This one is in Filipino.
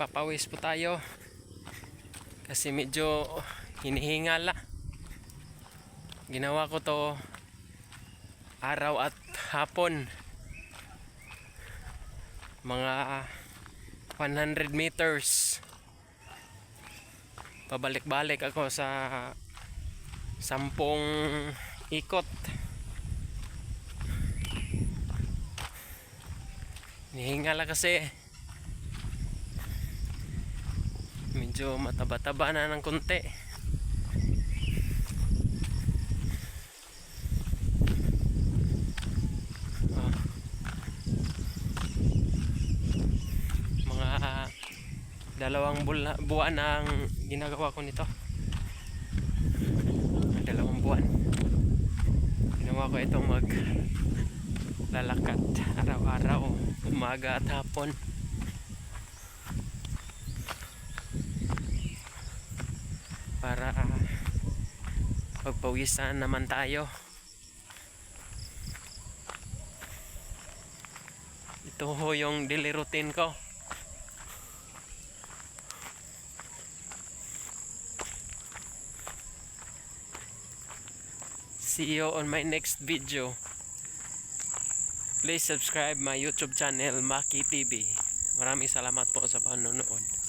Magpapawis po tayo kasi medyo hinihingala. Ginawa ko to araw at hapon, mga 100 meters. Pabalik-balik ako sa 10 ikot. Hinihingala kasi medyo mataba-taba na ng konti. Mga 2 buwan ang ginagawa ko nito. 2 buwan ginawa ko itong maglalakad araw-araw, umaga at hapon, para pagpawisan naman tayo. Ito ho yung daily routine ko. See you on my next video. Please subscribe my YouTube channel, Maki TV. Maraming salamat po sa panonood.